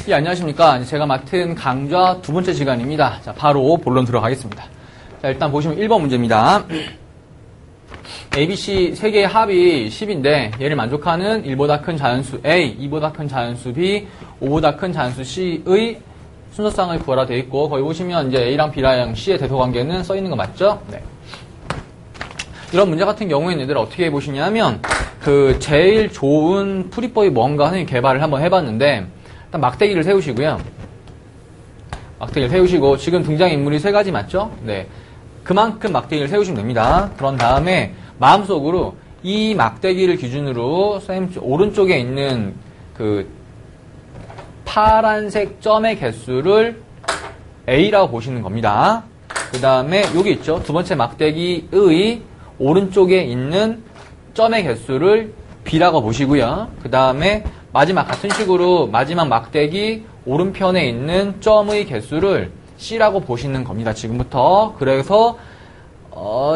예, 안녕하십니까. 제가 맡은 강좌 두 번째 시간입니다. 자, 바로 본론 들어가겠습니다. 자, 일단 보시면 1번 문제입니다. ABC 세 개의 합이 10인데 얘를 만족하는 1보다 큰 자연수 A, 2보다 큰 자연수 B, 5보다 큰 자연수 C의 순서상을 구하라 되어 있고, 거기 보시면 이제 A랑 B랑 C의 대소관계는 써 있는 거 맞죠? 네. 이런 문제 같은 경우에는 얘들 어떻게 보시냐면 그 제일 좋은 풀이법이 뭔가 하는 개발을 한번 해봤는데, 일단 막대기를 세우시고요. 막대기를 세우시고, 지금 등장인물이 세 가지 맞죠? 네. 그만큼 막대기를 세우시면 됩니다. 그런 다음에 마음속으로 이 막대기를 기준으로 선생님 오른쪽에 있는 그 파란색 점의 개수를 A라고 보시는 겁니다. 그 다음에 여기 있죠. 두 번째 막대기의 오른쪽에 있는 점의 개수를 B라고 보시고요. 그 다음에 마지막 같은 식으로 마지막 막대기 오른편에 있는 점의 개수를 C라고 보시는 겁니다. 지금부터. 그래서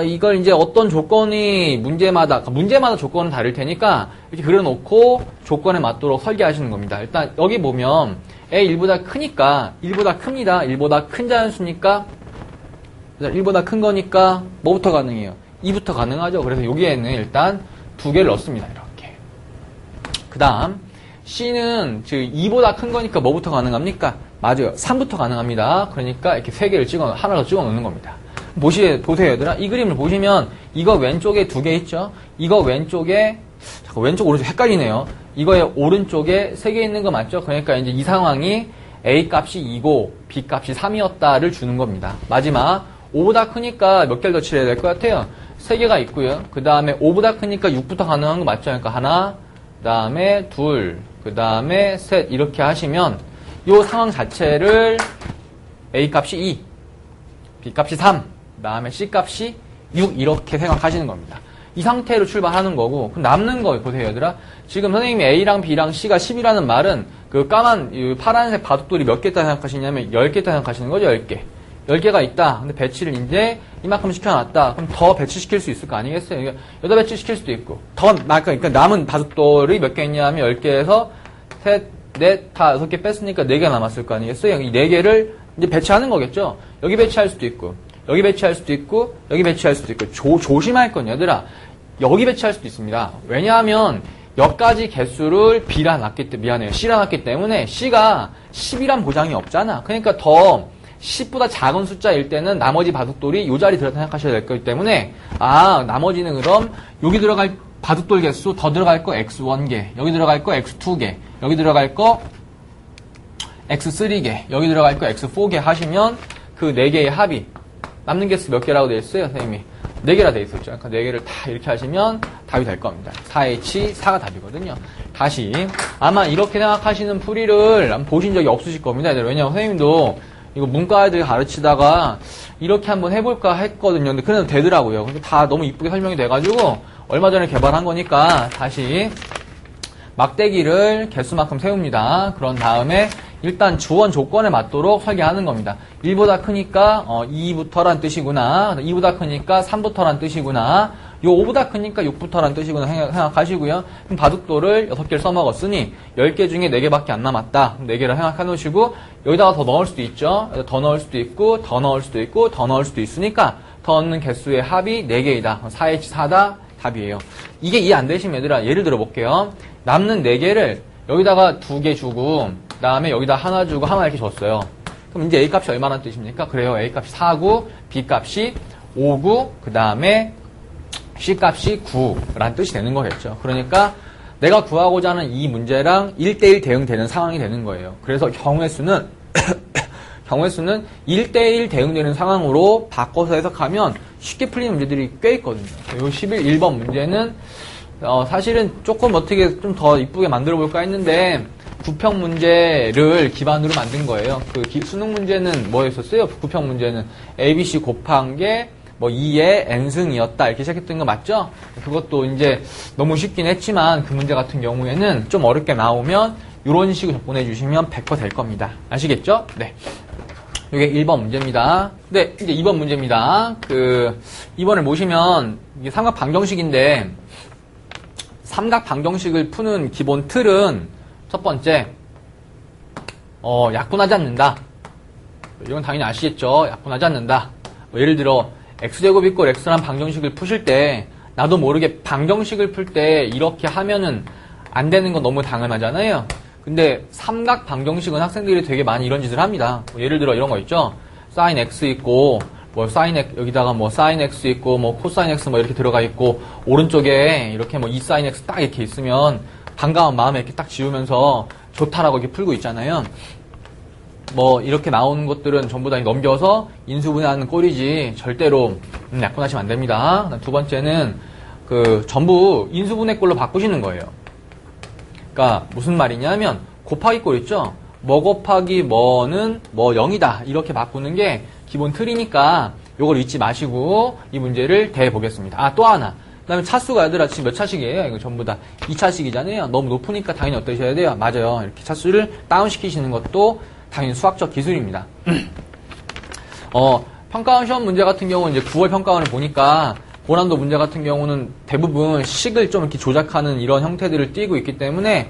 이걸 이제 어떤 조건이 문제마다 조건은 다를 테니까 이렇게 그려놓고 조건에 맞도록 설계하시는 겁니다. 일단 여기 보면 A 1보다 크니까 1보다 큽니다. 1보다 큰 자연수니까 1보다 큰 거니까 뭐부터 가능해요? 2부터 가능하죠. 그래서 여기에는 일단 두 개를 넣습니다. 이렇게. 그 다음 C는 즉 2보다 큰 거니까 뭐부터 가능합니까? 맞아요. 3부터 가능합니다. 그러니까 이렇게 세 개를 하나 더 찍어 놓는 겁니다. 보세요, 얘들아. 이 그림을 보시면 이거 왼쪽에 두 개 있죠? 이거 왼쪽에, 잠깐 왼쪽 오른쪽 헷갈리네요. 이거의 오른쪽에 세 개 있는 거 맞죠? 그러니까 이제 이 상황이 A 값이 2고 B 값이 3이었다를 주는 겁니다. 마지막 5보다 크니까 몇 개를 더 칠해야 될 것 같아요? 세 개가 있고요. 그 다음에 5보다 크니까 6부터 가능한 거 맞죠? 그러니까 하나, 그 다음에 둘, 그 다음에 셋 이렇게 하시면 이 상황 자체를 A 값이 2, B 값이 3, 그 다음에 C 값이 6 이렇게 생각하시는 겁니다. 이 상태로 출발하는 거고, 그럼 남는 거 보세요, 얘들아. 지금 선생님이 A랑 B랑 C가 10이라는 말은 그 까만 파란색 바둑돌이 몇 개 있다 생각하시냐면 10개 있다 생각하시는 거죠, 10개. 10개가 있다. 근데 배치를 이제 이만큼 시켜놨다. 그럼 더 배치시킬 수 있을 거 아니겠어요? 그러니까 8배치 시킬 수도 있고. 그러니까 남은 바둑돌이 몇 개 있냐면 10개에서 셋, 넷, 다 6개 뺐으니까 4개 남았을 거 아니겠어요? 이 4개를 이제 배치하는 거겠죠? 여기 배치할 수도 있고, 여기 배치할 수도 있고, 여기 배치할 수도 있고, 조심할 건 얘들아. 여기 배치할 수도 있습니다. 왜냐하면 여기까지 개수를 B라 놨기 때문에, 미안해요. C라 놨기 때문에 C가 10이란 보장이 없잖아. 그러니까 더 10보다 작은 숫자일 때는 나머지 바둑돌이 이 자리 들어갔다 생각하셔야 될 거기 때문에, 나머지는 그럼 여기 들어갈 바둑돌 개수 더 들어갈 거 X1개, 여기 들어갈 거 X2개, 여기 들어갈 거 X3개, 여기 들어갈 거 X4개 하시면 그 4개의 합이 남는 개수 몇 개라고 되어 있어요, 선생님이? 4개라 되어 있었죠. 그러니까 4개를 다 이렇게 하시면 답이 될 겁니다. 4H, 4가 답이거든요. 다시 아마 이렇게 생각하시는 풀이를 한번 보신 적이 없으실 겁니다. 왜냐하면 선생님도 이거 문과애들 가르치다가 이렇게 한번 해볼까 했거든요. 근데 그래도 되더라고요. 근데 다 너무 이쁘게 설명이 돼가지고 얼마 전에 개발한 거니까 다시 막대기를 개수만큼 세웁니다. 그런 다음에 일단 주원 조건에 맞도록 설계하는 겁니다. 1보다 크니까 2부터란 뜻이구나. 2보다 크니까 3부터란 뜻이구나. 요 5보다 크니까 6부터란 뜻이구나 생각하시고요. 그럼 바둑돌을 6개를 써먹었으니 10개 중에 4개밖에 안 남았다. 4개를 생각해 놓으시고 여기다가 더 넣을 수도 있죠. 더 넣을 수도 있고 더 넣을 수도 있고 더 넣을 수도 있으니까 더 넣는 개수의 합이 4개이다. 4H4다. 답이에요. 이게 이해 안 되시면 얘들아 예를 들어 볼게요. 남는 4개를 여기다가 2개 주고 그 다음에 여기다 하나 주고 하나 이렇게 줬어요. 그럼 이제 A 값이 얼마나 뜻입니까? 그래요. A 값이 4구, B 값이 5구, 그 다음에 C 값이 9라는 뜻이 되는 거겠죠. 그러니까 내가 구하고자 하는 이 문제랑 1대1 대응되는 상황이 되는 거예요. 그래서 경우의 수는 1대1 대응되는 상황으로 바꿔서 해석하면 쉽게 풀리는 문제들이 꽤 있거든요. 이 1번 문제는 사실은 조금 어떻게 좀 더 이쁘게 만들어 볼까 했는데 구평 문제를 기반으로 만든 거예요. 그 수능 문제는 뭐였었어요? 구평 문제는 ABC 곱한 게 뭐 2의 n승이었다 이렇게 시작했던 거 맞죠? 그것도 이제 너무 쉽긴 했지만 그 문제 같은 경우에는 좀 어렵게 나오면 이런 식으로 접근해 주시면 100% 될 겁니다. 아시겠죠? 네. 이게 1번 문제입니다. 네, 이제 2번 문제입니다. 2번을 보시면 이게 삼각 방정식인데 삼각 방정식을 푸는 기본 틀은 첫 번째 약분하지 않는다. 이건 당연히 아시겠죠? 약분하지 않는다. 뭐 예를 들어 x제곱 있고 x란 방정식을 푸실 때 나도 모르게 방정식을 풀 때 이렇게 하면은 안 되는 건 너무 당연하잖아요. 근데 삼각 방정식은 학생들이 되게 많이 이런 짓을 합니다. 뭐 예를 들어 이런 거 있죠? sin x 있고 뭐 sin x 여기다가 뭐 sin x 있고 뭐 cosine x 뭐 이렇게 들어가 있고 오른쪽에 이렇게 뭐 2 sin x 딱 이렇게 있으면 반가운 마음에 이렇게 딱 지우면서 좋다라고 이렇게 풀고 있잖아요. 뭐 이렇게 나오는 것들은 전부 다 넘겨서 인수분해하는 꼴이지 절대로 약분하시면 안 됩니다. 두 번째는 전부 인수분해 꼴로 바꾸시는 거예요. 그러니까 무슨 말이냐면 곱하기 꼴 있죠? 뭐 곱하기 뭐는 뭐 0이다 이렇게 바꾸는 게 기본 틀이니까 요걸 잊지 마시고 이 문제를 대보겠습니다. 또 하나. 그 다음에 차수가 얘들아 지금 몇 차식이에요? 이거 전부 다 2차식이잖아요. 너무 높으니까 당연히 어떠셔야 돼요? 맞아요. 이렇게 차수를 다운시키시는 것도 당연히 수학적 기술입니다. 평가원 시험 문제 같은 경우는 이제 9월 평가원을 보니까 고난도 문제 같은 경우는 대부분 식을 좀 이렇게 조작하는 이런 형태들을 띠고 있기 때문에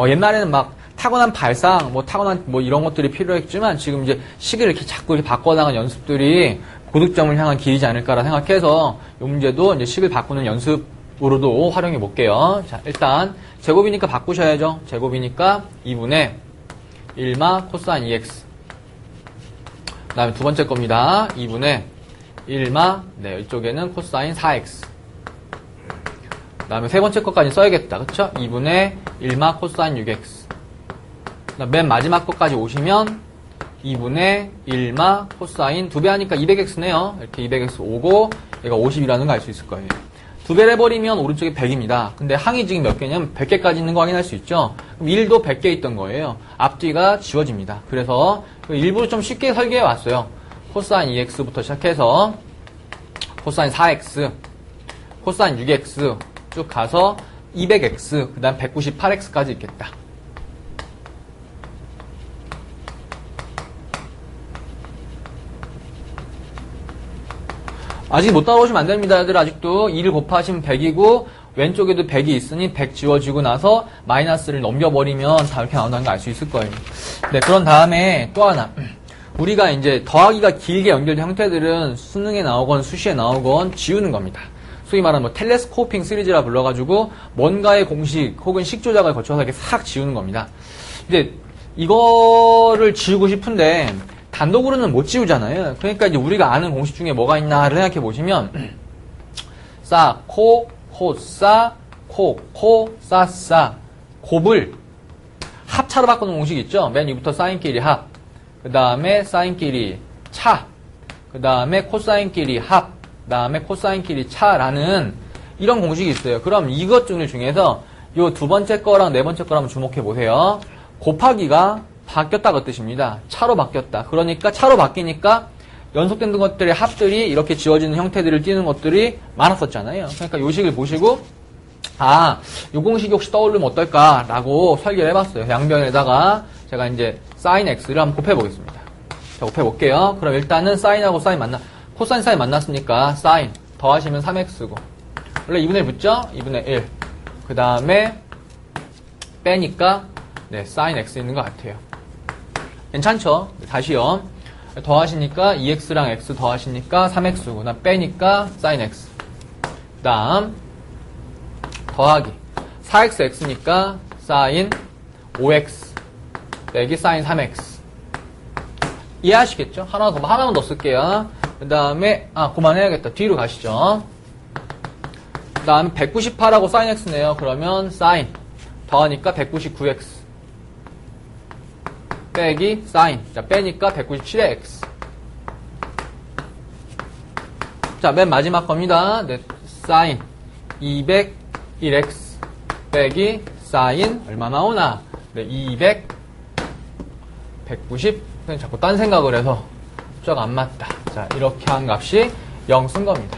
옛날에는 막 타고난 발상, 뭐 타고난 뭐 이런 것들이 필요했지만 지금 이제 식을 이렇게 자꾸 이렇게 바꿔나가는 연습들이 고득점을 향한 길이지 않을까라 생각해서 이 문제도 이제 식을 바꾸는 연습으로도 활용해 볼게요. 자, 일단 제곱이니까 바꾸셔야죠. 제곱이니까 2분의 1마 코사인 2x. 그 다음에 두 번째 겁니다. 2분의 1마, 이쪽에는 코사인 4x. 그 다음에 세 번째 것까지 써야겠다. 그쵸? 2분의 1마 코사인 6x. 맨 마지막 것까지 오시면 2분의 1마 코사인 2배 하니까 200x네요. 이렇게 200x 오고 얘가 50이라는 거 알 수 있을 거예요. 2배를 해버리면 오른쪽에 100입니다. 근데 항이 지금 몇 개냐면 100개까지 있는 거 확인할 수 있죠. 그럼 1도 100개 있던 거예요. 앞뒤가 지워집니다. 그래서 일부러 좀 쉽게 설계해 왔어요. 코사인 2x부터 시작해서 코사인 4x, 코사인 6x 쭉 가서 200x, 그 다음 198x까지 있겠다. 아직 못 따라오시면 안 됩니다. 애들 아직도 2를 곱하시면 100이고 왼쪽에도 100이 있으니 100 지워지고 나서 마이너스를 넘겨버리면 다 이렇게 나온다는 거 알 수 있을 거예요. 네, 그런 다음에 또 하나. 우리가 이제 더하기가 길게 연결된 형태들은 수능에 나오건 수시에 나오건 지우는 겁니다. 소위 말하는 뭐 텔레스코핑 시리즈라 불러가지고 뭔가의 공식 혹은 식 조작을 거쳐서 이렇게 싹 지우는 겁니다. 근데 이거를 지우고 싶은데 단독으로는 못 지우잖아요. 그러니까 이제 우리가 아는 공식 중에 뭐가 있나를 생각해 보시면 싸, 코, 코싸, 코, 싸. 곱을 합차로 바꾸는 공식 있죠? 맨 위부터 사인끼리 합, 그 다음에 사인끼리 차, 그 다음에 코사인끼리 합, 그 다음에 코사인끼리 차라는 이런 공식이 있어요. 그럼 이것 중에서 요 두 번째 거랑 네 번째 거랑 한번 주목해 보세요. 곱하기가 바뀌었다가 뜻입니다. 차로 바뀌었다. 그러니까 차로 바뀌니까 연속된 것들의 합들이 이렇게 지워지는 형태들을 띠는 것들이 많았었잖아요. 그러니까 요 식을 보시고 요 공식이 혹시 떠오르면 어떨까라고 설계를 해봤어요. 양변에다가 제가 이제 sin x를 한번 곱해보겠습니다. 자, 곱해볼게요. 그럼 일단은 sin하고 sin 코사인 사인 만났으니까 sin 더하시면 3x고 원래 2분의 1 붙죠? 2분의 1. 그 다음에 빼니까 sin x 있는 것 같아요. 괜찮죠? 다시요. 더하시니까 2x랑 x 더하시니까 3x고 나 빼니까 sin x. 그 다음 더하기 4x x니까 sin 5x 빼기 sin 3x. 이해하시겠죠? 하나만 더 쓸게요. 그 다음에 그만해야겠다. 뒤로 가시죠. 그 다음에 198하고 sin x네요. 그러면 sin 더하니까 199x 빼기 sin. 자, 빼니까 197의 x. 자, 맨 마지막 겁니다. sin 201x 빼기 sin 얼마 나오나? 200 190. 그냥 자꾸 딴 생각을 해서 숫자가 안 맞다. 자, 이렇게 한 값이 0 쓴 겁니다.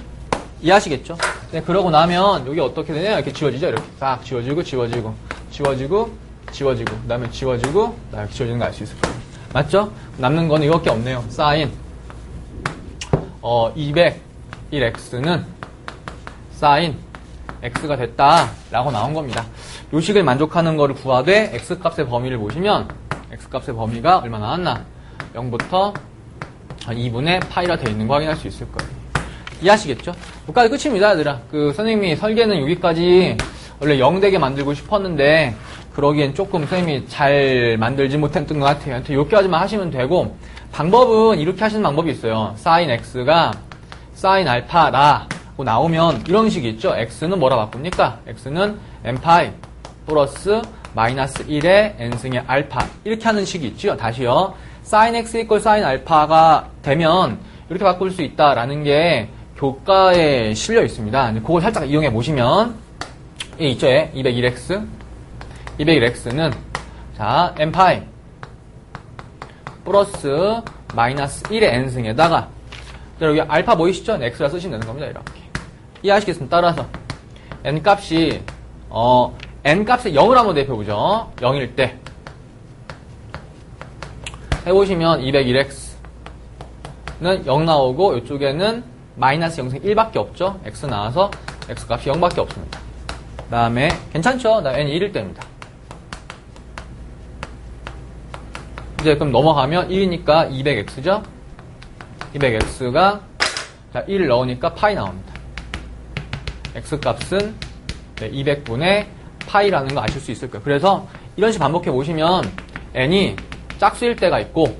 이해하시겠죠? 네, 그러고 나면 여기 어떻게 되냐? 이렇게 지워지죠? 이렇게 딱 지워지고 그 다음에 지워지고 이렇게 지워지는 거 알 수 있을 거예요. 맞죠? 남는 거는 이거밖에 없네요. sin 201x는 sin x가 됐다 라고 나온 겁니다. 요 식을 만족하는 거를 구하되 x 값의 범위를 보시면 x값의 범위가 얼마 나왔나? 0부터 2분의 파이라 되어 있는 거 확인할 수 있을 거예요. 이해하시겠죠? 여기까지 끝입니다, 얘들아. 선생님이 설계는 여기까지 원래 0되게 만들고 싶었는데, 그러기엔 조금 선생님이 잘 만들지 못했던 것 같아요. 아무튼 여기까지만 하시면 되고, 방법은 이렇게 하시는 방법이 있어요. sin x가 sin 알파라고 나오면 이런 식이 있죠. x는 뭐라 바꿉니까? x는 n파이 플러스 마이너스 1의 n승의 알파. 이렇게 하는 식이 있죠. 다시요. sin x equal sin 알파가 되면 이렇게 바꿀 수 있다라는 게 교과에 실려 있습니다. 그걸 살짝 이용해 보시면, 이 있죠. 201x. 201x는, 자, n파이 플러스 마이너스 1의 n승에다가, 여기 알파 보이시죠? x라 쓰시면 되는 겁니다. 이렇게. 이해하시겠습니다. 따라서, n 값이, n 값에 0을 한번 대표보죠. 0일 때. 해보시면 201x는 0 나오고, 이쪽에는 마이너스 0승 1밖에 없죠. x 나와서 x 값이 0밖에 없습니다. 그 다음에, 괜찮죠? n이 1일 때입니다. 이제 그럼 넘어가면 1이니까 200x죠? 200x가, 자, 1을 넣으니까 파이 나옵니다. x 값은 200분의 파이라는 거 아실 수 있을 거예요. 그래서 이런 식으로 반복해 보시면 n이 짝수일 때가 있고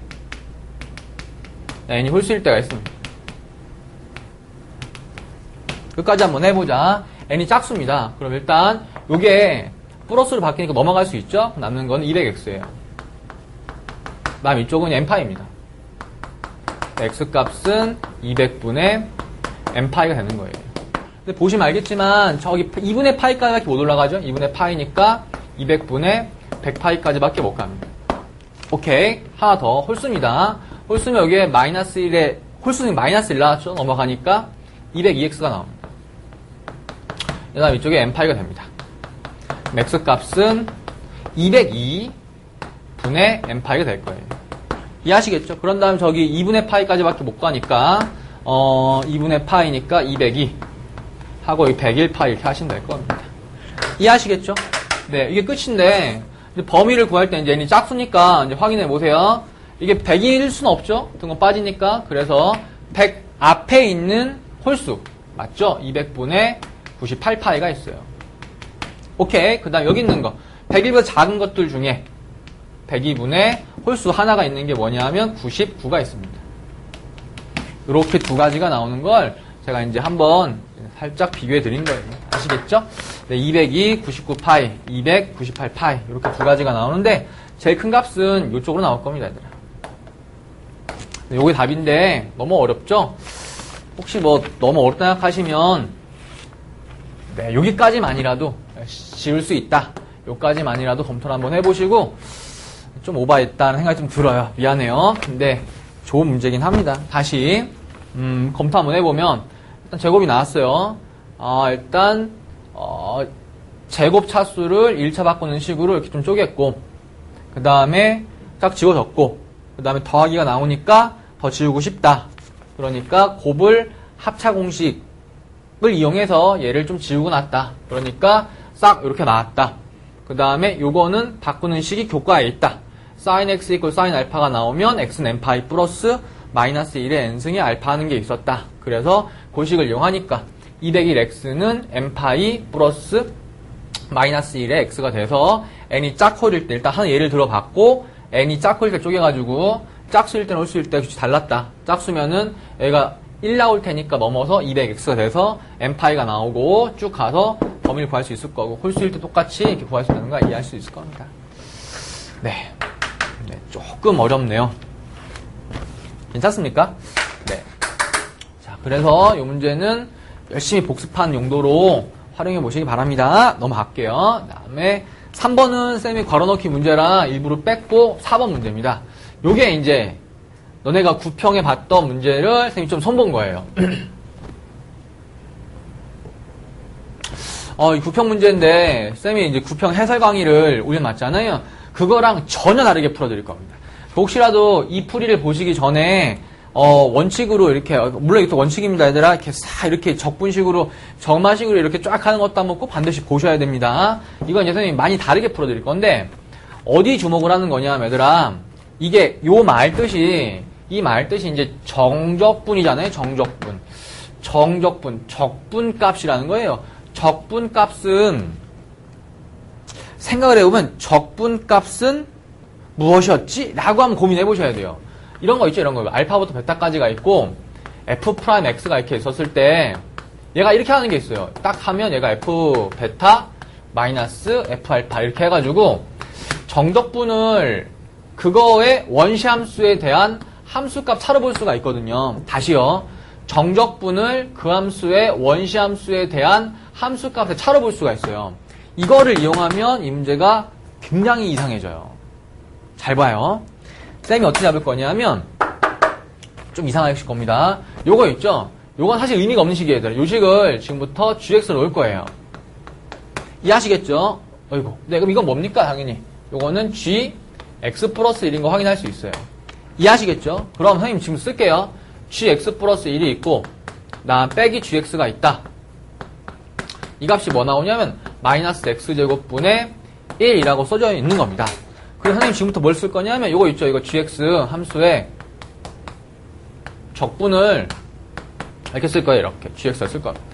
n이 홀수일 때가 있습니다. 끝까지 한번 해보자. n이 짝수입니다. 그럼 일단 이게 플러스로 바뀌니까 넘어갈 수 있죠? 남는 건 200x예요. 그 다음 이쪽은 n파이입니다. x값은 200분의 n파이가 되는 거예요. 근데 보시면 알겠지만 저기 2분의 파이까지밖에 못 올라가죠? 2분의 파이니까 200분의 100파이까지밖에 못 갑니다. 오케이. 하나 더. 홀수입니다. 홀수면 여기에 마이너스 1에 홀수는 마이너스 1 나왔죠? 넘어가니까 202x가 나옵니다. 그 다음 이쪽에 n파이가 됩니다. x값은 202분의 n파이가 될 거예요. 이해하시겠죠? 그런 다음 저기 2분의 파이까지밖에 못 가니까 2분의 파이니까 202 하고 101파이 이렇게 하시면 될 겁니다. 이해하시겠죠? 네, 이게 끝인데 이제 범위를 구할 때 이제 n이 짝수니까 이제 확인해 보세요. 이게 100일 수는 없죠? 어떤 건 빠지니까. 그래서 100 앞에 있는 홀수 맞죠? 200분의 98파이가 있어요. 오케이. 그 다음 여기 있는 거 100일보다 작은 것들 중에 102분의 홀수 하나가 있는 게 뭐냐면 99가 있습니다. 이렇게 두 가지가 나오는 걸 제가 이제 한번 살짝 비교해 드린 거예요. 아시겠죠? 네, 202, 99파이, 298파이 이렇게 두 가지가 나오는데 제일 큰 값은 이쪽으로 나올 겁니다, 얘들아. 네, 요게 답인데 너무 어렵죠? 혹시 뭐 너무 어렵다 생각하시면 네, 여기까지만이라도 지울 수 있다. 여기까지만이라도 검토를 한번 해보시고 좀 오버했다는 생각이 좀 들어요. 미안해요. 근데 좋은 문제긴 합니다. 다시 검토 한번 해보면 일단 제곱이 나왔어요. 일단 제곱 차수를 1차 바꾸는 식으로 이렇게 좀 쪼갰고 그 다음에 딱 지워졌고 그 다음에 더하기가 나오니까 더 지우고 싶다. 그러니까 곱을 합차 공식을 이용해서 얘를 좀 지우고 놨다. 그러니까 싹 이렇게 나왔다. 그 다음에 요거는 바꾸는 식이 교과에 있다. sin x equal sin 알파가 나오면 x는 n파이 플러스 마이너스 1의 n승의 알파 하는 게 있었다. 그래서 그 식을 이용하니까 201x는 n파이 플러스 마이너스 1의 x가 돼서 n이 짝홀일 때 일단 한 예를 들어봤고 n이 짝홀일 때 쪼개가지고 짝수일 때는 홀수일 때 달랐다. 짝수면은 얘가 1 나올 테니까 넘어서 200x가 돼서 n파이가 나오고 쭉 가서 범위를 구할 수 있을 거고 홀수일 때 똑같이 이렇게 구할 수 있는 거 이해할 수 있을 겁니다. 네, 조금 어렵네요. 괜찮습니까? 네. 자, 그래서 이 문제는 열심히 복습한 용도로 활용해 보시기 바랍니다. 넘어갈게요. 그 다음에 3번은 쌤이 괄호넣기 문제라 일부러 뺐고 4번 문제입니다. 요게 이제 너네가 구평에 봤던 문제를 쌤이 좀 손본 거예요. 이 구평 문제인데 쌤이 이제 구평 해설 강의를 올려놨잖아요. 그거랑 전혀 다르게 풀어드릴 겁니다. 혹시라도 이 풀이를 보시기 전에 원칙으로 이렇게 물론 이것도 원칙입니다, 얘들아. 이렇게 싹 이렇게 적분식으로 정마식으로 이렇게 쫙 하는 것도 한번 꼭 반드시 보셔야 됩니다. 이건 이제 선생님이 많이 다르게 풀어드릴 건데 어디 주목을 하는 거냐, 얘들아. 이게 요 말 뜻이 이 말 뜻이 이제 정적분이잖아요. 정적분. 정적분, 적분 값이라는 거예요. 적분 값은 생각을 해보면 적분 값은 무엇이었지? 라고 한번 고민해 보셔야 돼요. 이런 거 있죠, 이런 거. 알파부터 베타까지가 있고 f 프라임 x가 이렇게 있었을 때 얘가 이렇게 하는 게 있어요. 딱 하면 얘가 f 베타 마이너스 f 알파 이렇게 해가지고 정적분을 그거의 원시함수에 대한 함수값 차로 볼 수가 있거든요. 다시요. 정적분을 그 함수의 원시함수에 대한 함수값에 차로 볼 수가 있어요. 이거를 이용하면 이 문제가 굉장히 이상해져요. 잘 봐요. 쌤이 어떻게 잡을 거냐면 좀 이상하게 칠 겁니다. 요거 있죠? 요건 사실 의미가 없는 식이에요. 요 식을 지금부터 gx로 놓을 거예요. 이해하시겠죠? 어이구. 네, 그럼 이건 뭡니까? 당연히. 요거는 g x 플러스 1인 거 확인할 수 있어요. 이해하시겠죠? 그럼 선생님 지금 쓸게요. gx 플러스 1이 있고 나 빼기 gx가 있다. 이 값이 뭐 나오냐면 마이너스 x제곱분의 1이라고 써져 있는 겁니다. 그리고 선생님 지금부터 뭘 쓸 거냐면 이거 있죠. 이거 gx 함수의 적분을 이렇게 쓸 거예요. 이렇게 gx를 쓸 겁니다.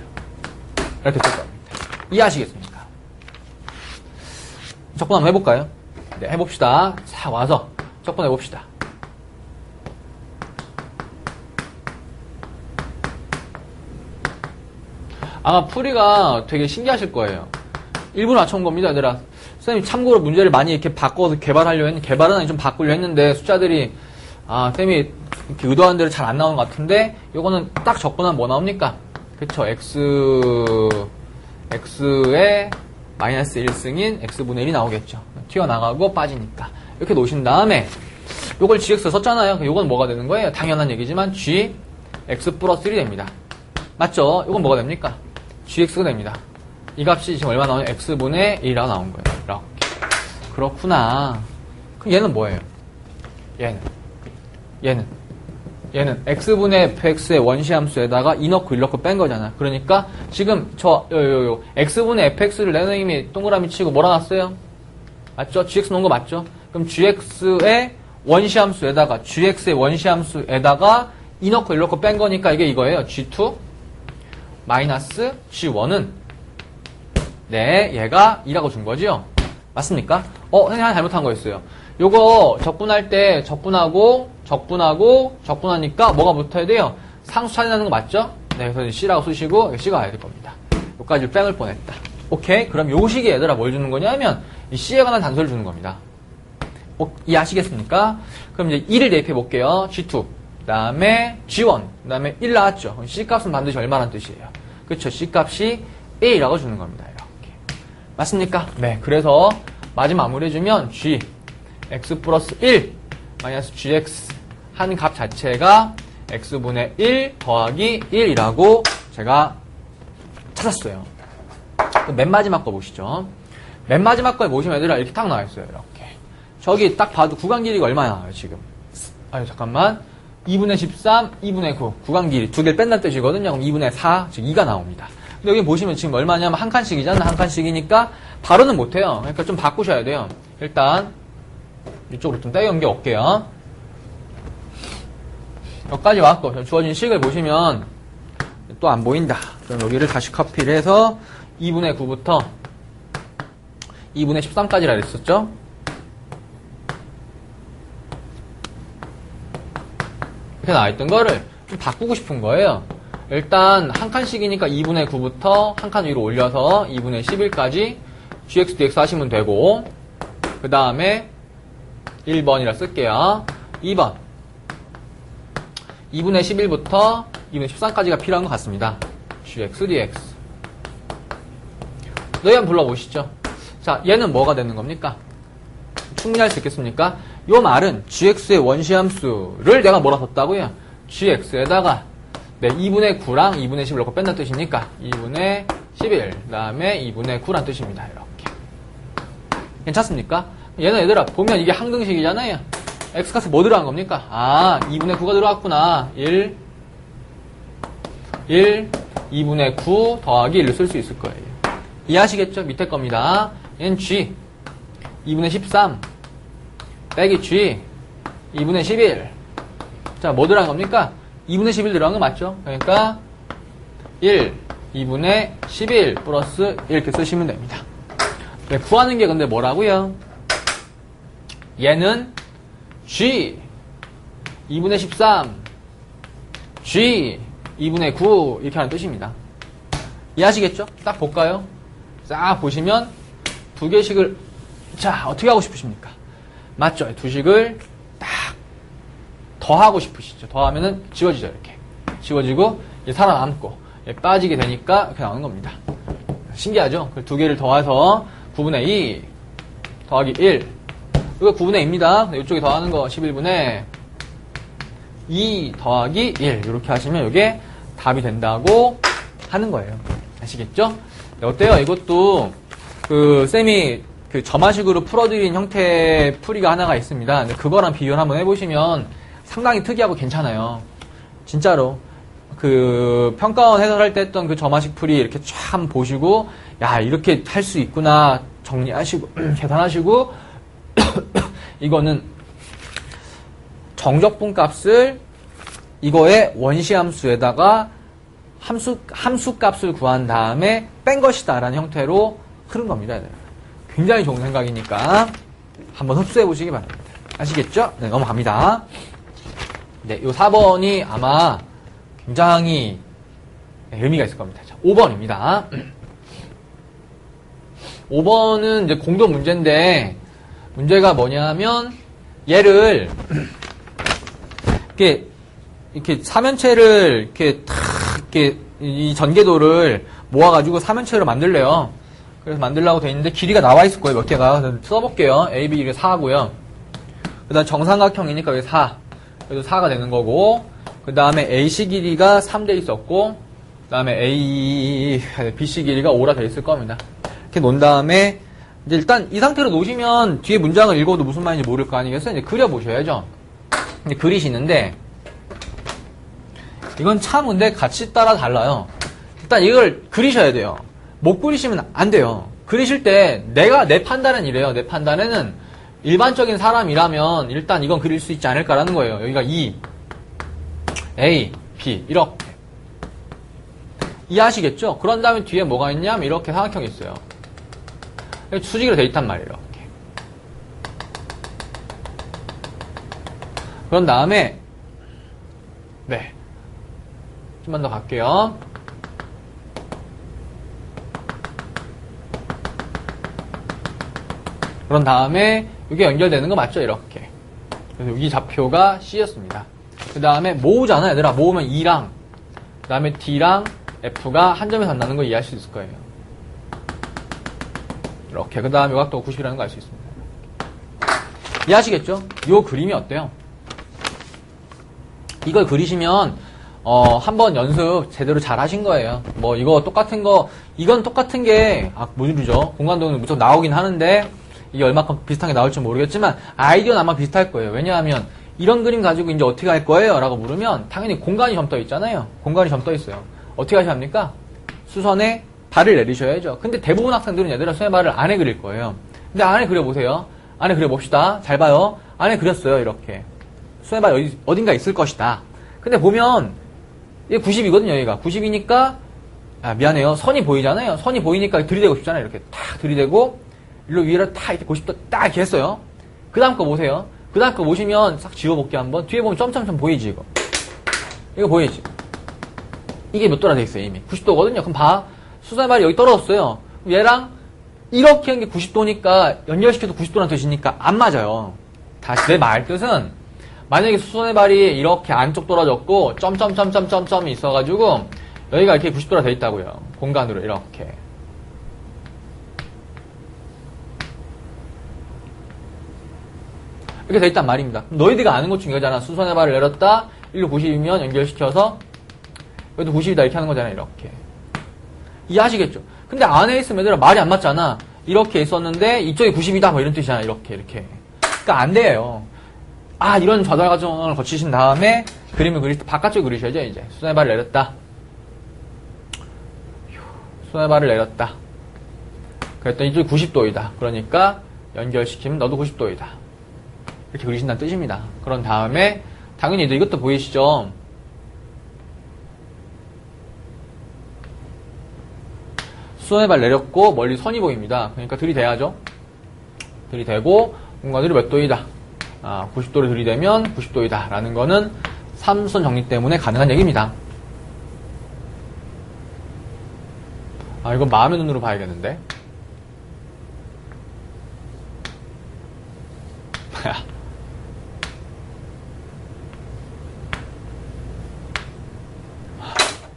이렇게 쓸 겁니다. 이해하시겠습니까? 적분 한번 해볼까요? 네, 해봅시다. 자, 와서 적분 해봅시다. 아마 풀이가 되게 신기하실 거예요. 일부러 맞춰온 겁니다, 얘들아. 선생님이 참고로 문제를 많이 이렇게 바꿔서 개발하려고 했는데, 개발은 아니 좀 바꾸려 했는데, 숫자들이, 쌤이 이렇게 의도한 대로 잘 안 나오는 것 같은데, 요거는 딱 적분하면 뭐 나옵니까? 그쵸, x의 마이너스 1승인 x분의 1이 나오겠죠. 튀어나가고 빠지니까. 이렇게 놓으신 다음에, 요걸 gx 썼잖아요. 요건 뭐가 되는 거예요? 당연한 얘기지만, g, x 플러스 1이 됩니다. 맞죠? 요건 뭐가 됩니까? gx가 됩니다. 이 값이 지금 얼마 나오냐? x분의 1이라고 나온 거예요. 이렇게. 그렇구나. 그럼 얘는 뭐예요? 얘는 x분의 fx의 원시함수에다가 2 넣고 1 넣고 뺀 거잖아. 그러니까 지금 x분의 fx를 내 선생님이 동그라미 치고 뭐라 놨어요? 맞죠? gx 놓은 거 맞죠? 그럼 gx의 원시함수에다가 2 넣고 1 넣고 뺀 거니까 이게 이거예요. g2 마이너스 g1은 네, 얘가 2라고 준 거죠? 맞습니까? 선생님 하나 잘못한 거 있어요. 요거 적분할 때 적분하니까 뭐가 붙어야 돼요? 상수 차이나는 거 맞죠? 네, 그래서 C라고 쓰시고 C가 와야 될 겁니다. 여기까지 뺑을 뻔했다. 오케이? 그럼 요 식이 얘들아 뭘 주는 거냐면 이 C에 관한 단서를 주는 겁니다. 이해하시겠습니까? 그럼 이제 2를 대입해 볼게요. G2 그 다음에 G1 그 다음에 1 나왔죠? 그럼 C값은 반드시 얼마란 뜻이에요? 그쵸? C값이 1이라고 주는 겁니다. 이렇게. 맞습니까? 네, 그래서 마지막 마무리해주면 G x 플러스 1 마이너스 gx 한 값 자체가 x분의 1 더하기 1이라고 제가 찾았어요. 맨 마지막 거 보시죠. 맨 마지막 거에 보시면 얘들아 이렇게 딱 나와있어요. 이렇게. 저기 딱 봐도 구간 길이가 얼마나 나와요 지금. 잠깐만. 2분의 13, 2분의 9. 구간 길이 두 개를 뺀다는 뜻이거든요. 그럼 2분의 4, 즉 2가 나옵니다. 근데 여기 보시면 지금 얼마냐면 한 칸씩이잖아. 한 칸씩이니까 바로는 못해요. 그러니까 좀 바꾸셔야 돼요. 일단 이쪽으로 좀 떼어 옮겨 올게요. 여기까지 왔고 주어진 식을 보시면 또 안 보인다. 그럼 여기를 다시 커피를 해서 2분의 9부터 2분의 13까지라 그랬었죠? 이렇게 나와있던 거를 좀 바꾸고 싶은 거예요. 일단 한 칸씩이니까 2분의 9부터 한 칸 위로 올려서 2분의 11까지 gx, dx 하시면 되고 그 다음에 1번이라 쓸게요. 2번 2분의 11부터 2분의 13까지가 필요한 것 같습니다. gx, dx 너희 한번 불러보시죠. 자, 얘는 뭐가 되는 겁니까? 충분할 수 있겠습니까? 요 말은 gx의 원시함수를 내가 뭐라 썼다고요? gx에다가 네, 2분의 9랑 2분의 10을 넣고 뺀다는 뜻이니까 2분의 11, 그 다음에 2분의 9란 뜻입니다. 이렇게. 괜찮습니까? 얘는 얘들아 보면 이게 항등식이잖아요. x값에 뭐 들어간 겁니까? 2분의 9가 들어갔구나. 1, 2분의 9 더하기 1을 쓸 수 있을 거예요. 이해하시겠죠? 밑에 겁니다. 얘는 g 2분의 13 빼기 G 2분의 11. 자, 뭐 들어간 겁니까? 2분의 11 들어간 거 맞죠? 그러니까 1, 2분의 11 플러스 이렇게 쓰시면 됩니다. 네, 구하는 게 근데 뭐라고요? 얘는 G 2분의 13 G 2분의 9 이렇게 하는 뜻입니다. 이해하시겠죠? 딱 볼까요? 싹 보시면 두 개씩을 자 어떻게 하고 싶으십니까? 맞죠? 두 식을 딱 더하고 싶으시죠? 더하면은 지워지죠. 이렇게 지워지고 살아남고 빠지게 되니까 이렇게 나오는 겁니다. 신기하죠? 두 개를 더해서 9분의 2 더하기 1 이거 9분의 2입니다. 이쪽에 더하는 거 11분의 2 더하기 1 이렇게 하시면 이게 답이 된다고 하는 거예요. 아시겠죠? 어때요? 이것도 쌤이 점화식으로 풀어드린 형태의 풀이가 하나가 있습니다. 근데 그거랑 비교를 한번 해보시면 상당히 특이하고 괜찮아요. 진짜로. 평가원 해설할 때 했던 그 점화식 풀이 이렇게 참 보시고, 야, 이렇게 할 수 있구나. 정리하시고, 계산하시고, 이거는 정적분 값을 이거의 원시함수에다가 함수 값을 구한 다음에 뺀 것이다 라는 형태로 흐른 겁니다. 굉장히 좋은 생각이니까 한번 흡수해 보시기 바랍니다. 아시겠죠? 네, 넘어갑니다. 네, 요 4번이 아마 굉장히 의미가 있을 겁니다. 자, 5번입니다. 5번은 이제 공동 문제인데 문제가 뭐냐면 얘를 이렇게 사면체를 이렇게 이 전개도를 모아가지고 사면체로 만들래요. 그래서 만들려고 돼 있는데 길이가 나와 있을 거예요. 몇 개가. 써볼게요. A, B 이게 4고요. 그 다음 정삼각형이니까 여기 4. 그래서 4가 되는 거고, 그 다음에 AC 길이가 3돼 있었고, 그 다음에 BC 길이가 5라 돼 있을 겁니다. 이렇게 놓은 다음에, 이제 일단 이 상태로 놓으시면 뒤에 문장을 읽어도 무슨 말인지 모를 거 아니겠어요? 이제 그려보셔야죠. 이제 그리시는데, 이건 참 근데 같이 따라 달라요. 일단 이걸 그리셔야 돼요. 못 그리시면 안 돼요. 그리실 때 내 판단은 이래요. 내 판단에는 일반적인 사람이라면 일단 이건 그릴 수 있지 않을까라는 거예요. 여기가 E, A, B 이렇게 이해하시겠죠? 그런 다음에 뒤에 뭐가 있냐면 이렇게 삼각형이 있어요. 수직으로 돼 있단 말이에요. 이렇게. 그런 다음에 네, 좀만 더 갈게요. 그런 다음에 이게 연결되는 거 맞죠? 이렇게. 그래서 여기 좌표가 C였습니다. 그 다음에 모으잖아요. 얘들아. 모으면 E랑 그 다음에 D랑 F가 한 점에서 만나는 거 이해할 수 있을 거예요. 이렇게. 그 다음에 요각도가 90이라는 거 알 수 있습니다. 이해하시겠죠? 요 그림이 어때요? 이걸 그리시면 한번 연습 제대로 잘 하신 거예요. 뭐 이거 똑같은 거 이건 똑같은 게 모듈이죠. 공간도는 무척 나오긴 하는데 이게 얼마큼 비슷하게 나올지 모르겠지만 아이디어는 아마 비슷할 거예요. 왜냐하면 이런 그림 가지고 이제 어떻게 할 거예요? 라고 물으면 당연히 공간이 점 떠 있잖아요. 공간이 점 떠 있어요. 어떻게 하셔야 합니까? 수선에 발을 내리셔야죠. 근데 대부분 학생들은 얘들아 수선에 발을 안에 그릴 거예요. 근데 안에 그려보세요. 안에 그려봅시다. 잘 봐요. 안에 그렸어요. 이렇게. 수선에 발 어딘가 있을 것이다. 근데 보면 이게 90이거든요. 여기가. 90이니까 미안해요. 선이 보이잖아요. 선이 보이니까 들이대고 싶잖아요. 이렇게 탁 들이대고 일로 위로 탁 이렇게 90도 딱 이렇게 했어요. 그 다음 거 보세요. 그 다음 거 보시면 싹 지워볼게요. 한번. 뒤에 보면 점점점 보이지 이거. 이거 보이지? 이게 몇 도나 돼 있어요 이미. 90도거든요. 그럼 봐. 수선의 발이 여기 떨어졌어요. 얘랑 이렇게 한 게 90도니까 연결시켜도 90도란 뜻이니까 안 맞아요. 다시 내 말 뜻은 만약에 수선의 발이 이렇게 안쪽 떨어졌고 점점점점점점이 있어가지고 여기가 이렇게 90도라 돼 있다고요. 공간으로 이렇게. 이렇게 돼 있단 말입니다. 너희들가 아는 것 중에 이거잖아. 수선의 발을 내렸다. 1로 90이면 연결시켜서 여기도 90이다 이렇게 하는 거잖아. 이렇게. 이해하시겠죠? 근데 안에 있으면 얘들아 말이 안 맞잖아. 이렇게 있었는데 이쪽이 90이다 뭐 이런 뜻이잖아. 이렇게. 그러니까 안 돼요. 이런 좌달 과정을 거치신 다음에 그림을 그릴 때 바깥쪽 그리셔야죠. 이제 수선의 발을 내렸다. 수선의 발을 내렸다. 그랬더니 이쪽이 90도이다. 그러니까 연결시키면 너도 90도이다. 이렇게 그리신다는 뜻입니다. 그런 다음에 당연히 이것도 보이시죠? 수선의 발 내렸고 멀리 선이 보입니다. 그러니까 들이대야죠. 들이대고 공간들이 몇 도이다. 90도를 들이대면 90도이다. 라는 거는 삼수선 정리 때문에 가능한 얘기입니다. 이건 마음의 눈으로 봐야겠는데.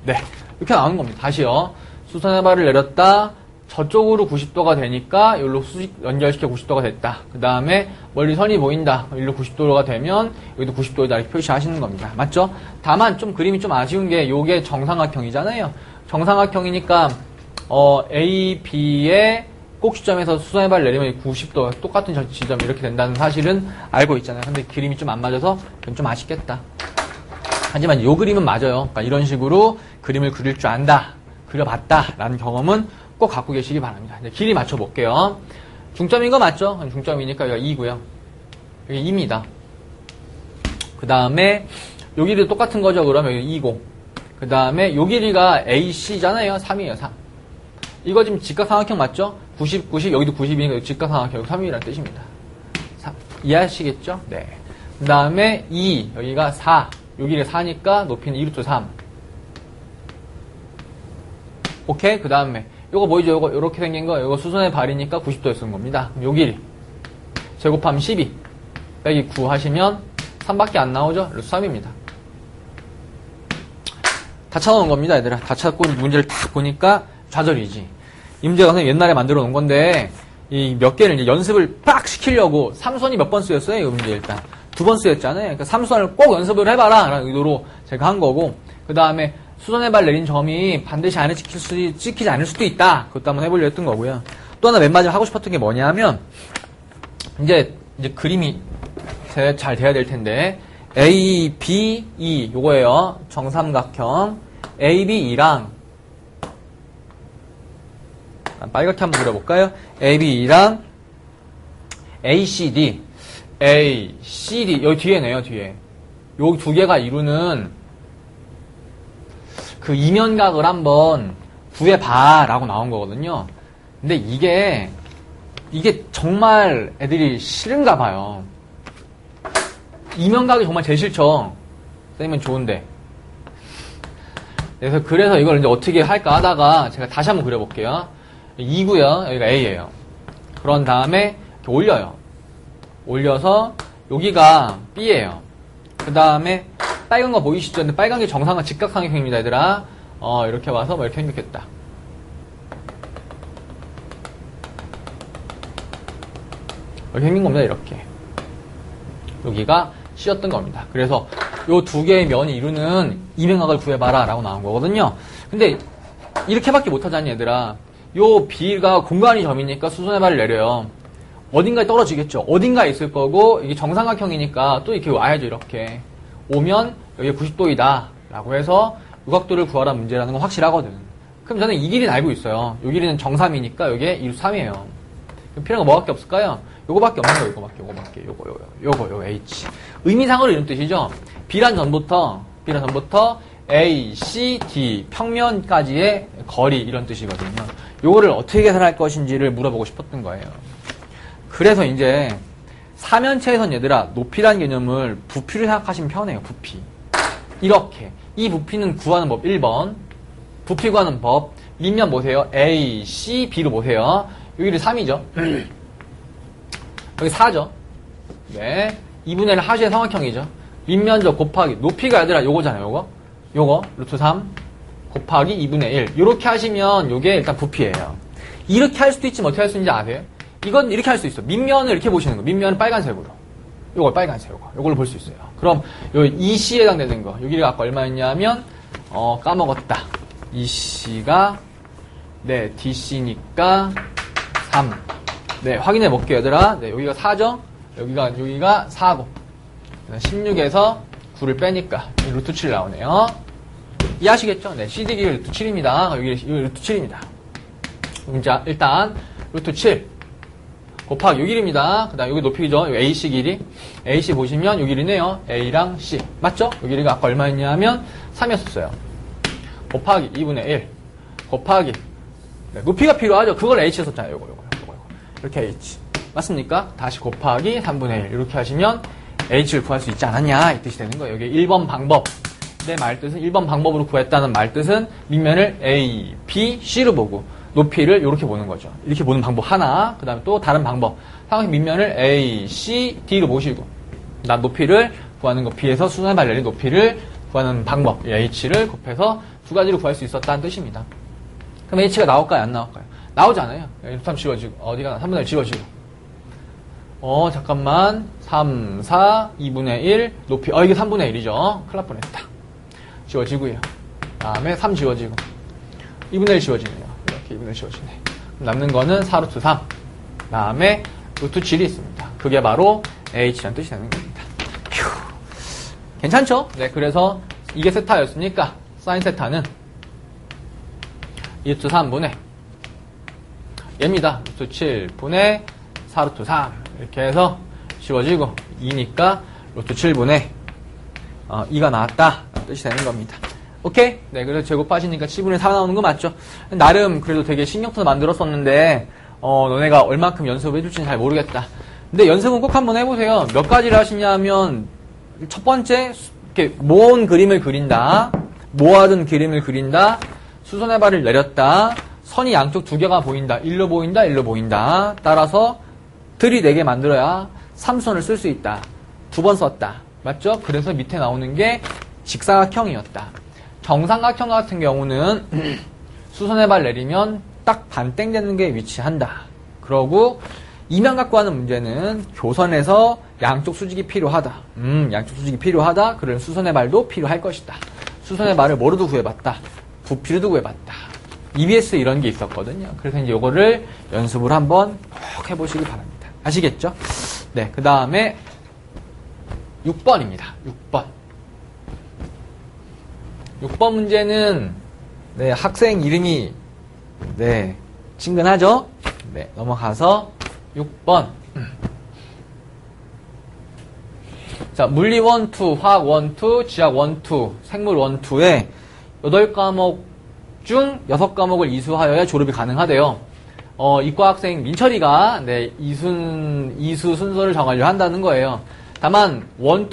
네, 이렇게 나오는 겁니다. 다시요. 수선의 발을 내렸다. 저쪽으로 90도가 되니까 여기로 연결시켜 90도가 됐다. 그 다음에 멀리 선이 보인다. 여기로 90도가 되면 여기도 90도이다. 이렇게 표시하시는 겁니다. 맞죠? 다만 좀 그림이 좀 아쉬운 게 요게 정삼각형이잖아요. 정삼각형이니까 A, B의 꼭지점에서 수선의 발을 내리면 90도 똑같은 지점 이렇게 된다는 사실은 알고 있잖아요. 근데 그림이 좀 안 맞아서 좀 아쉽겠다. 하지만 요 그림은 맞아요. 그러니까 이런 식으로 그림을 그릴 줄 안다. 그려봤다. 라는 경험은 꼭 갖고 계시기 바랍니다. 이제 길이 맞춰볼게요. 중점인 거 맞죠? 중점이니까 여기가 2고요. 여기 2입니다. 그 다음에 요 길이도 똑같은 거죠. 그러면 여기 2고. 그 다음에 요 길이가 AC잖아요. 3이에요. 3. 이거 지금 직각삼각형 맞죠? 90, 90, 여기도 90이니까 직각삼각형 3이라는 뜻입니다. 3. 이해하시겠죠? 네. 그 다음에 2, 여기가 4. 요 길이 4니까 높이는 2루트 3. 오케이? 그 다음에 요거 보이죠? 요거 요렇게 생긴 거, 요거 수선의 발이니까 90도에 쓴 겁니다. 요 길이 제곱하면 12 빼기 9 하시면 3밖에 안 나오죠? 루트 3입니다. 다 찾아놓은 겁니다, 얘들아. 다 찾고 문제를 딱 보니까 좌절이지. 이 문제가 선생님 옛날에 만들어 놓은 건데 이 몇 개를 이제 연습을 빡 시키려고 삼수선이 몇 번 쓰였어요? 이 문제 일단 2번 쓰였잖아요. 그러니까 삼수선을 꼭 연습을 해봐라 라는 의도로 제가 한 거고, 그 다음에 수선의 발 내린 점이 반드시 안에 찍히지 않을 수도 있다. 그것도 한번 해보려고 했던 거고요. 또 하나 맨 마지막 하고 싶었던 게 뭐냐면 이제 그림이 잘 돼야 될 텐데 A, B, E 요거예요. 정삼각형 A, B, E랑 빨갛게 한번 그려볼까요? A, B, E랑 A, C, D A, C, D 여기 뒤에네요. 뒤에 요 두 개가 이루는 그 이면각을 한번 구해봐라고 나온 거거든요. 근데 이게 정말 애들이 싫은가 봐요. 이면각이 정말 제일 싫죠. 쌤은 좋은데. 그래서 이걸 이제 어떻게 할까 하다가 제가 다시 한번 그려볼게요. 2고요. 여기가 A예요. 그런 다음에 이렇게 올려요. 올려서 여기가 B예요. 그 다음에 빨간 거 보이시죠? 근데 빨간 게 정상과 직각삼각형입니다, 얘들아. 이렇게 와서 이렇게 생겼겠다. 이렇게 생긴 겁니다, 이렇게. 여기가 C였던 겁니다. 그래서 요 두 개의 면이 이루는 이면각을 구해봐라 라고 나온 거거든요. 근데 이렇게밖에 못하잖니, 얘들아. 요 B가 공간이 점이니까 수선의 발을 내려요. 어딘가에 떨어지겠죠. 어딘가에 있을 거고, 이게 정삼각형이니까 또 이렇게 와야죠, 이렇게. 오면 여기 90도이다 라고 해서 요각도를 구하라 문제라는 건 확실하거든. 그럼 저는 이 길이는 알고 있어요. 요 길이는 정삼이니까 요게 2루트 3이에요. 필요한 거 뭐밖에 없을까요? 요거밖에 없는 거, 요거 H. 의미상으로 이런 뜻이죠. B란 전부터 A, C, D 평면까지의 거리 이런 뜻이거든요. 요거를 어떻게 계산할 것인지를 물어보고 싶었던 거예요. 그래서 이제 사면체에선 얘들아 높이라는 개념을 부피를 생각하시면 편해요. 부피. 이렇게 이 부피는 구하는 법 1번 부피 구하는 법 밑면 보세요. A, C, B로 보세요. 여기를 3이죠. 여기 4죠. 네. 2분의 1 하수의 삼각형이죠. 밑면적 곱하기 높이가 얘들아 요거잖아요. 요거 루트 3 곱하기 2분의 1 이렇게 하시면 요게 일단 부피예요. 이렇게 할 수도 있지만 어떻게 할 수 있는지 아세요? 이건 이렇게 할 수 있어. 밑면을 이렇게 보시는 거. 밑면은 빨간색으로. 요걸 빨간색, 요걸로 볼 수 있어요. 그럼 요 EC에 해당되는 거. 여기가 아까 얼마였냐면 까먹었다. EC가 네 DC니까 3. 네 확인해 볼게요, 얘들아. 네 여기가 4죠. 여기가 4고 16에서 9를 빼니까 루트 7 나오네요. 이해하시겠죠? 네 CD기가 루트 7입니다. 여기 루트 7입니다. 자 일단 루트 7 곱하기 요 길이입니다. 그 다음 여기 높이죠. AC 길이. AC 보시면 요 길이네요. A랑 C. 맞죠? 요 길이가 아까 얼마였냐면 3이었어요. 곱하기 2분의 1. 곱하기. 네, 높이가 필요하죠. 그걸 H 썼잖아요. 요거. 이렇게 H. 맞습니까? 다시 곱하기 3분의 1. 이렇게 하시면 H를 구할 수 있지 않았냐. 이 뜻이 되는 거예요. 여기 1번 방법. 내 말뜻은 1번 방법으로 구했다는 말뜻은 밑면을 A, B, C로 보고 높이를 이렇게 보는 거죠. 이렇게 보는 방법 하나. 그 다음에 또 다른 방법. 상황 밑면을 A, C, D로 보시고 난 높이를 구하는 거 B에서 수선의 발열린 높이를 구하는 방법. H를 곱해서 두 가지로 구할 수 있었다는 뜻입니다. 그럼 H가 나올까요? 안 나올까요? 나오잖아요. 3 지워지고 어디가 나? 3분의 1 지워지고 잠깐만 3, 4, 2분의 1 높이 이게 3분의 1이죠. 큰일 날 뻔했다. 지워지고요. 다음에 3 지워지고 2분의 1 지워지네요. 이렇게 2분의 1 지워지네. 남는 거는 4루트 3 다음에 루트 7이 있습니다. 그게 바로 H라는 뜻이 되는 겁니다. 휴. 괜찮죠? 네, 그래서 이게 세타였으니까 사인 세타는 2루트 3분의 얘입니다. 루트 7분의 4루트 3 이렇게 해서 지워지고 2니까 루트 7분의 2가 나왔다 뜻이 되는 겁니다. 오케이? 네, 그래서 제곱하시니까 7분의 4 나오는 거 맞죠? 나름 그래도 되게 신경 써서 만들었었는데 너네가 얼만큼 연습을 해줄지는 잘 모르겠다. 근데 연습은 꼭 한번 해보세요. 몇 가지를 하시냐면 첫 번째 이렇게 모은 그림을 그린다. 모아둔 그림을 그린다. 수선의 발을 내렸다. 선이 양쪽 두 개가 보인다. 일로 보인다. 일로 보인다. 따라서 들이 4개 만들어야 3선을 쓸 수 있다. 2번 썼다. 맞죠? 그래서 밑에 나오는 게 직사각형이었다. 정삼각형 같은 경우는 수선의 발 내리면 딱 반땡 되는 게 위치한다. 그러고 이면각구하는 문제는 교선에서 양쪽 수직이 필요하다. 양쪽 수직이 필요하다. 그러면 수선의 발도 필요할 것이다. 수선의 발을 뭐로도 구해봤다. 부피로도 구해봤다. EBS 이런 게 있었거든요. 그래서 이제 요거를 연습을 한번 꼭 해보시기 바랍니다. 아시겠죠? 네, 그 다음에 6번입니다. 6번 문제는 네, 학생 이름이 네, 친근하죠? 네, 넘어가서 6번. 자, 물리 1, 2, 화학 1, 2, 지학 1, 2, 생물 1, 2에 8과목 중 6과목을 이수하여야 졸업이 가능하대요. 이과 학생 민철이가 네, 이수 순서를 정하려 한다는 거예요. 다만 1,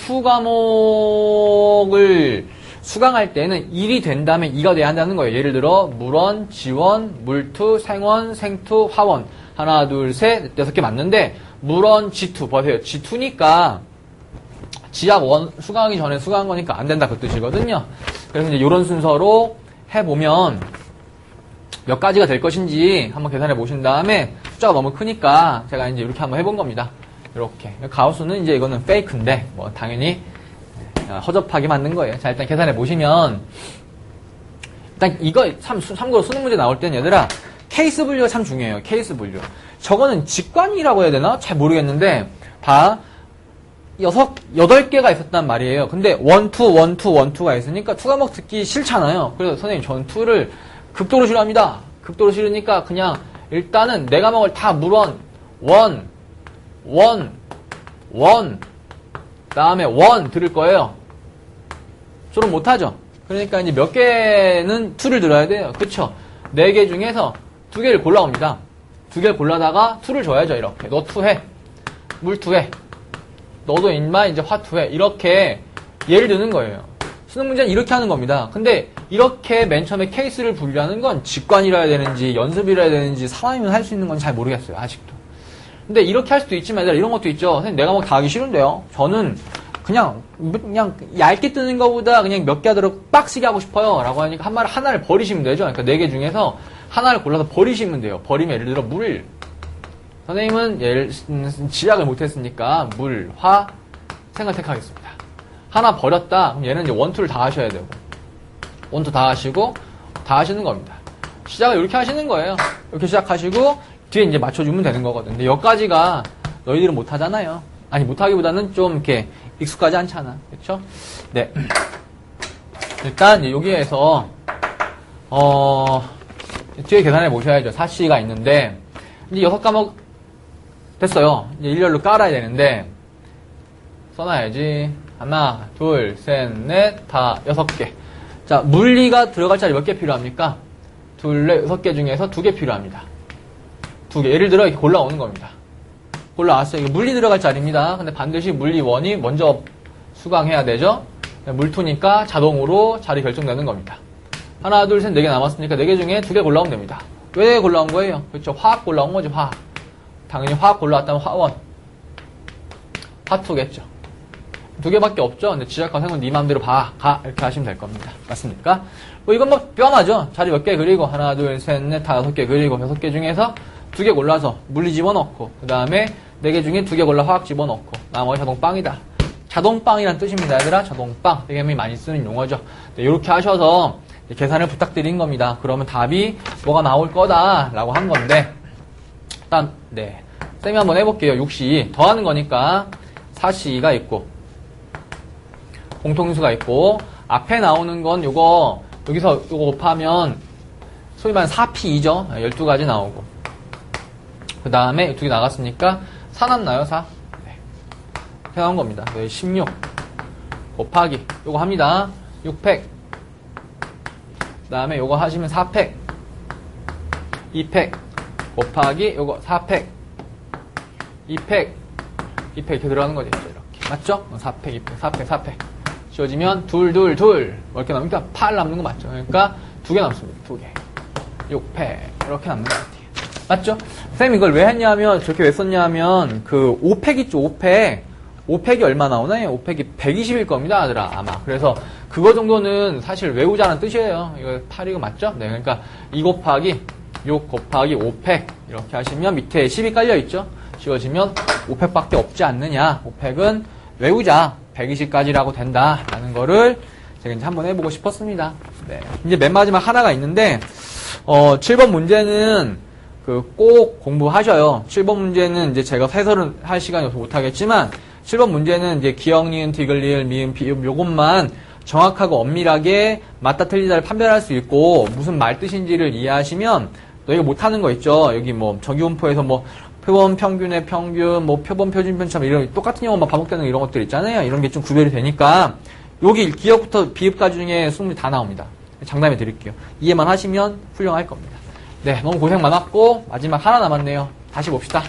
2과목을 수강할 때는 1이 된 다음에 2가 돼야 한다는 거예요. 예를 들어 물원, 지원, 물투, 생원, 생투, 화원 하나, 둘, 셋, 6개 맞는데 물원, G2 보세요. G2니까 지학 1 수강하기 전에 수강한 거니까 안 된다 그 뜻이거든요. 그래서 이제 이런 순서로 해보면 몇 가지가 될 것인지 한번 계산해 보신 다음에 숫자가 너무 크니까 제가 이제 이렇게 한번 해본 겁니다. 이렇게. 가우스는 이제 이거는 페이크인데 뭐 당연히 허접하게 만든 거예요. 자, 일단 계산해 보시면 일단 이거 참고로 수능 문제 나올 때는 얘들아 케이스 분류가 참 중요해요. 케이스 분류. 저거는 직관이라고 해야 되나? 잘 모르겠는데 봐. 8개가 있었단 말이에요. 근데 1, 2, 1, 2, 1, 2가 있으니까 2과목 듣기 싫잖아요. 그래서 선생님 전 2를 극도로 싫어합니다. 극도로 싫으니까 그냥 일단은 4과목을 다 물원 1 다음에 1 들을 거예요. 졸업 못하죠. 그러니까 이제 몇 개는 2를 들어야 돼요. 그쵸? 4개 중에서 2개를 골라옵니다. 2개를 골라다가 2를 줘야죠. 이렇게 너 2 해. 물 2 해. 너도 인마 이제 화 2 해. 이렇게 예를 드는 거예요. 수능 문제는 이렇게 하는 겁니다. 근데 이렇게 맨 처음에 케이스를 분류하는 건 직관이라 해야 되는지 연습이라 해야 되는지 사람이면 할 수 있는 건 잘 모르겠어요. 아직도. 근데 이렇게 할 수도 있지만 이런 것도 있죠. 선생님 내가 막 다 하기 싫은데요. 저는 그냥 얇게 뜨는 것보다 그냥 몇 개 하도록 빡시게 하고 싶어요. 라고 하니까 하나를 버리시면 되죠. 그러니까 4개 중에서 하나를 골라서 버리시면 돼요. 버리면 예를 들어 물. 선생님은 지약을 못했으니까 물, 화, 생을 택하겠습니다. 하나 버렸다. 그럼 얘는 이제 1, 2를 다 하셔야 되고 1, 2 다 하시고 다 하시는 겁니다. 시작을 이렇게 하시는 거예요. 이렇게 시작하시고 뒤에 이제 맞춰주면 되는 거거든요. 근데 여기까지가 너희들은 못하잖아요. 아니 못하기보다는 좀 이렇게 익숙하지 않잖아. 그렇죠? 네. 일단 여기에서 뒤에 계산해 보셔야죠. 4C가 있는데 이제 6과목 됐어요. 이제 일렬로 깔아야 되는데, 써놔야지. 하나, 둘, 셋, 넷, 다 6개. 자, 물리가 들어갈 자리 몇 개 필요합니까? 둘, 넷, 6개 중에서 2개 필요합니다. 2개. 예를 들어 이렇게 골라오는 겁니다. 골라왔어요. 이게 물리 들어갈 자리입니다. 근데 반드시 물리 1이 먼저 수강해야 되죠? 물2니까 자동으로 자리 결정되는 겁니다. 하나, 둘, 셋, 4개 남았으니까 4개 중에 2개 골라오면 됩니다. 왜 골라온 거예요? 그렇죠. 화학 골라온 거지, 화학. 당연히 화학 골라왔다면 화원. 화2겠죠. 2개밖에 없죠? 근데 지적과 생은 네 맘대로 가. 이렇게 하시면 될 겁니다. 맞습니까? 뭐 이건 뭐 뼈마죠. 자리 몇 개 그리고 하나, 둘, 셋, 넷, 다 6개 그리고 6개 중에서 2개 골라서 물리 집어넣고 그 다음에 4개 중에 2개 골라 화학 집어넣고 나머지 자동빵이다. 자동빵이란 뜻입니다. 얘들아. 자동빵. 되게 많이 쓰는 용어죠. 네, 이렇게 하셔서 계산을 부탁드린 겁니다. 그러면 답이 뭐가 나올 거다라고 한 건데 일단 네 쌤이 한번 해볼게요. 6시 더하는 거니까 4C가 있고 공통수가 있고 앞에 나오는 건 요거 여기서 요거 곱하면 소위 말하는 4P이죠. 12가지 나오고 그 다음에 2개 나갔으니까 4 남나요? 4? 네. 이렇게 나온 겁니다. 16 곱하기 요거 합니다. 6팩 그 다음에 요거 하시면 4팩 2팩 곱하기 요거 4팩 2팩 이렇게 들어가는 거죠. 이렇게 맞죠? 4팩 2팩 4팩 4팩 지워지면 둘 뭐 이렇게 남으니까 8 남는 거 맞죠? 그러니까 2개 남습니다. 2개 6팩 이렇게 남는 거 같아요. 맞죠? 쌤 이걸 왜 했냐면 저렇게 왜 썼냐면 그 5팩 있죠? 5팩이 얼마 나오나요? 5팩이 120일 겁니다, 아들아. 아마. 그래서 그거 정도는 사실 외우자는 뜻이에요. 이거 8이고 맞죠? 네, 그러니까 2 곱하기 6 곱하기 5팩 이렇게 하시면 밑에 10이 깔려있죠? 지워지면 5팩밖에 없지 않느냐. 5팩은 외우자 120까지라고 된다라는 거를 제가 이제 한번 해보고 싶었습니다. 네. 이제 맨 마지막 하나가 있는데 7번 문제는 꼭 공부하셔요. 7번 문제는 이제 제가 해설은 할 시간이 없어서 못하겠지만 7번 문제는 이제 기역, 니은, 디귿, 리을, 미음, 비읍 요것만 정확하고 엄밀하게 맞다 틀리다를 판별할 수 있고 무슨 말 뜻인지를 이해하시면 너희가 못하는 거 있죠. 여기 뭐 정기분포에서 뭐 표본 평균의 평균, 뭐 표본 표준 편차점 이런 똑같은 영어만 반복되는 이런 것들 있잖아요. 이런 게 좀 구별이 되니까 여기 기역부터 비읍까지 중에 수능이 다 나옵니다. 장담해 드릴게요. 이해만 하시면 훌륭할 겁니다. 네, 너무 고생 많았고 마지막 하나 남았네요. 다시 봅시다.